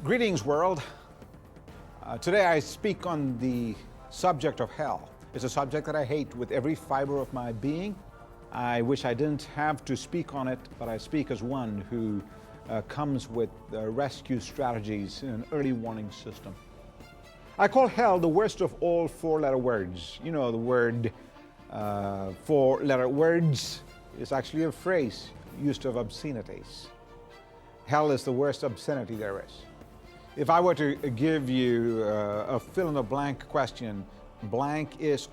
Greetings, world. Today I speak on the subject of hell. It's a subject that I hate with every fiber of my being. I wish I didn't have to speak on it, but I speak as one who comes with rescue strategies in an early warning system. I call hell the worst of all four-letter words. You know, the word four-letter words is actually a phrase used of obscenities. Hell is the worst obscenity there is. If I were to give you a fill-in-the-blank question, blank is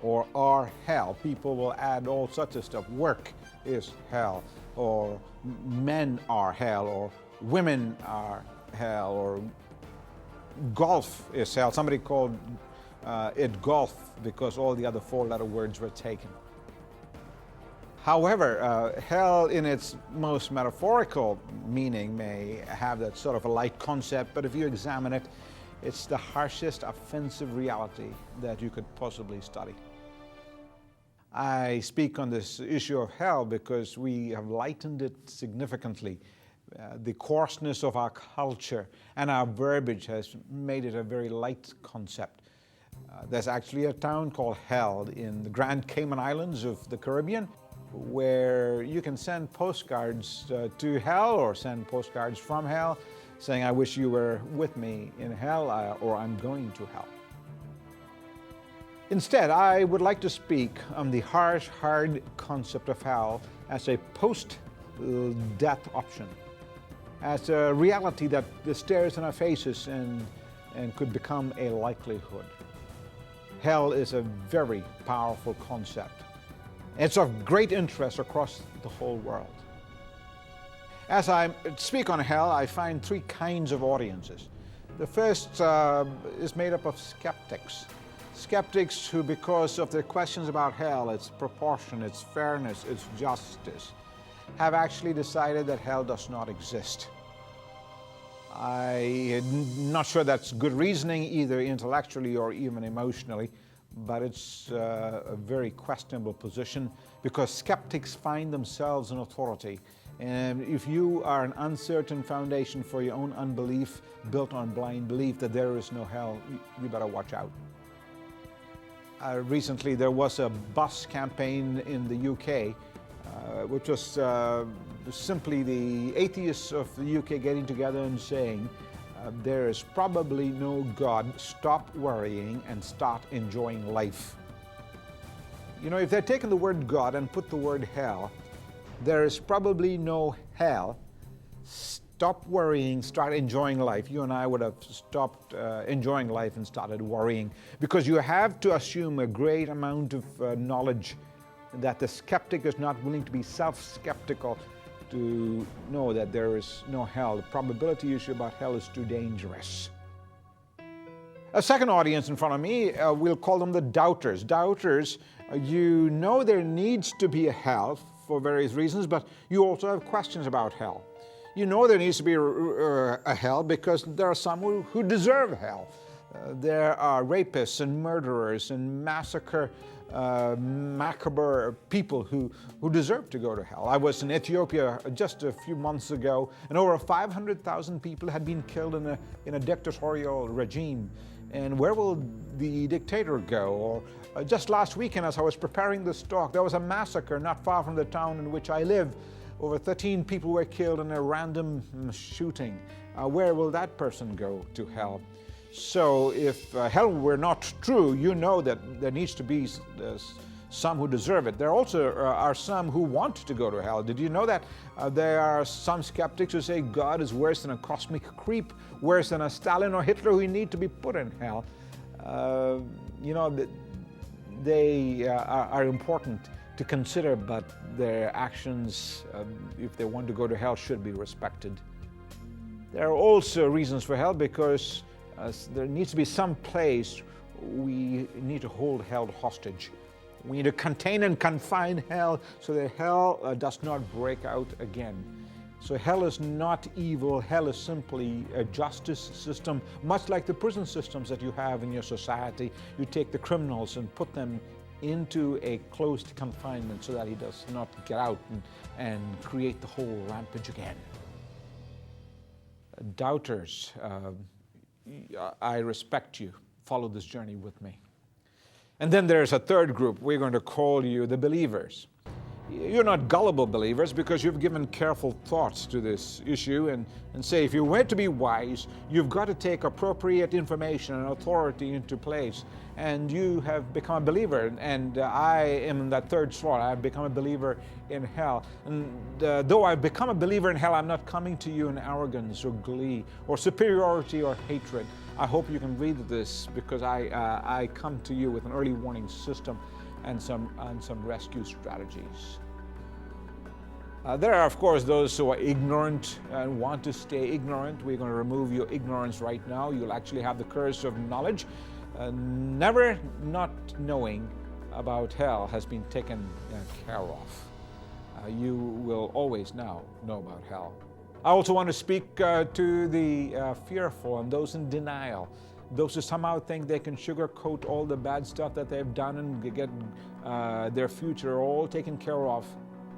or are hell, people will add all sorts of stuff. Work is hell, or men are hell, or women are hell, or golf is hell. Somebody called it golf because all the other four-letter words were taken. However, hell in its most metaphorical meaning may have that sort of a light concept, but if you examine it, it's the harshest offensive reality that you could possibly study. I speak on this issue of hell because we have lightened it significantly. The coarseness of our culture and our verbiage has made it a very light concept. There's actually a town called Hell in the Grand Cayman Islands of the Caribbean, where you can send postcards to hell or send postcards from hell saying, I wish you were with me in hell, or I'm going to hell. Instead, I would like to speak on the harsh, hard concept of hell as a post-death option, as a reality that stares in our faces and could become a likelihood. Hell is a very powerful concept. It's of great interest across the whole world. As I speak on hell, I find three kinds of audiences. The first is made up of skeptics. Skeptics who, because of their questions about hell, its proportion, its fairness, its justice, have actually decided that hell does not exist. I'm not sure that's good reasoning, either intellectually or even emotionally, but it's a very questionable position because skeptics find themselves in authority. And if you are an uncertain foundation for your own unbelief, built on blind belief that there is no hell, you better watch out. Recently there was a bus campaign in the UK, which was simply the atheists of the UK getting together and saying, there is probably no God, stop worrying and start enjoying life. You know, if they'd taken the word God and put the word hell, there is probably no hell, stop worrying, start enjoying life. You and I would have stopped enjoying life and started worrying, because you have to assume a great amount of knowledge that the skeptic is not willing to be self-skeptical to know that there is no hell. The probability issue about hell is too dangerous. A second audience in front of me, we'll call them the doubters. Doubters, you know there needs to be a hell for various reasons, but you also have questions about hell. You know there needs to be a hell because there are some who deserve hell. There are rapists and murderers and macabre people who deserve to go to hell. I was in Ethiopia just a few months ago, and over 500,000 people had been killed in a dictatorial regime. And where will the dictator go? Or just last weekend, as I was preparing this talk, there was a massacre not far from the town in which I live. Over 13 people were killed in a random shooting. Where will that person go to hell? So if hell were not true, you know that there needs to be some who deserve it. There also are some who want to go to hell. Did you know that there are some skeptics who say God is worse than a cosmic creep, worse than a Stalin or Hitler who need to be put in hell? You know, they are important to consider, but their actions, if they want to go to hell, should be respected. There are also reasons for hell because there needs to be some place we need to hold hell hostage. We need to contain and confine hell so that hell does not break out again. So hell is not evil. Hell is simply a justice system, much like the prison systems that you have in your society. You take the criminals and put them into a closed confinement so that he does not get out and create the whole rampage again. Doubters, I respect you. Follow this journey with me. And then there's a third group. We're going to call you the believers. You're not gullible believers because you've given careful thoughts to this issue and say if you were to be wise, you've got to take appropriate information and authority into place. And you have become a believer. And I am in that third slot. I've become a believer in hell. And though I've become a believer in hell, I'm not coming to you in arrogance or glee or superiority or hatred. I hope you can read this because I come to you with an early warning system and some rescue strategies. There are, of course, those who are ignorant and want to stay ignorant. We're going to remove your ignorance right now. You'll actually have the curse of knowledge. Never not knowing about hell has been taken care of. You will always now know about hell. I also want to speak to the fearful and those in denial. Those who somehow think they can sugarcoat all the bad stuff that they've done and get their future all taken care of.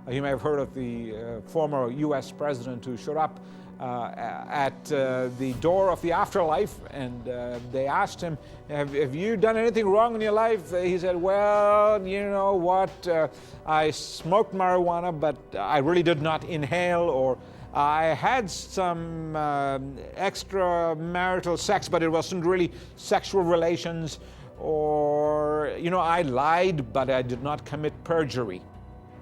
You may have heard of the former U.S. president who showed up at the door of the afterlife, and they asked him, have you done anything wrong in your life? He said, well, you know what, I smoked marijuana, but I really did not inhale, or I had some extramarital sex, but it wasn't really sexual relations, or, you know, I lied, but I did not commit perjury.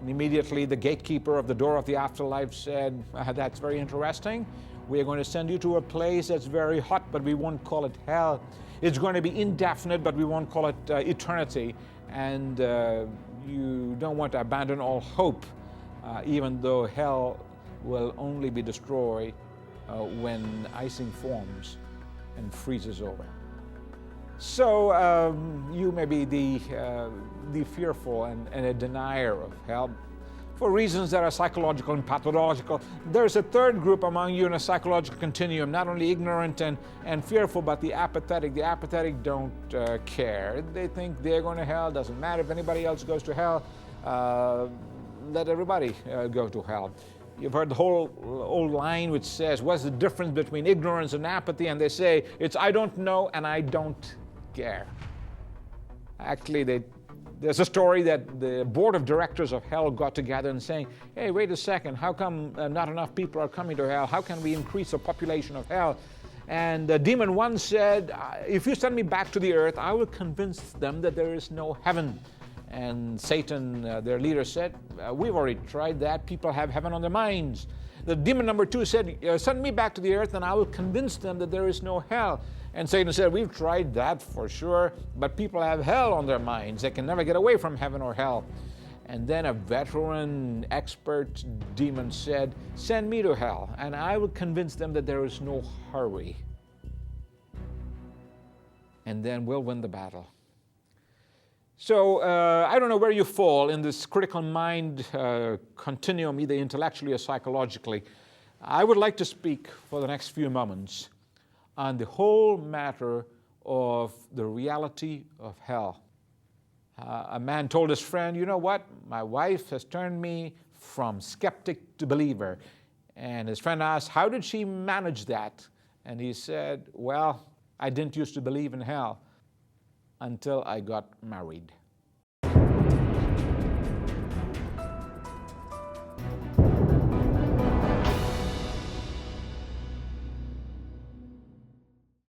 And immediately the gatekeeper of the door of the afterlife said, that's very interesting. We're going to send you to a place that's very hot, but we won't call it hell. It's going to be indefinite, but we won't call it eternity. And you don't want to abandon all hope, even though hell will only be destroyed when icing forms and freezes over. So you may be the fearful and a denier of hell for reasons that are psychological and pathological. There's a third group among you in a psychological continuum, not only ignorant and fearful, but the apathetic. The apathetic don't care. They think they're going to hell. Doesn't matter if anybody else goes to hell. Let everybody go to hell. You've heard the whole old line which says, what's the difference between ignorance and apathy? And they say, it's I don't know and I don't care. Actually, there's a story that the board of directors of hell got together and saying, hey, wait a second, how come not enough people are coming to hell? How can we increase the population of hell? And Demon 1 said, if you send me back to the earth, I will convince them that there is no heaven. And Satan, their leader, said, we've already tried that. People have heaven on their minds. The demon number 2 said, send me back to the earth and I will convince them that there is no hell. And Satan said, we've tried that for sure, but people have hell on their minds. They can never get away from heaven or hell. And then a veteran expert demon said, send me to hell and I will convince them that there is no hurry. And then we'll win the battle. So I don't know where you fall in this critical mind continuum, either intellectually or psychologically. I would like to speak for the next few moments on the whole matter of the reality of hell. A man told his friend, you know what, my wife has turned me from skeptic to believer. And his friend asked, how did she manage that? And he said, well, I didn't used to believe in hell until I got married.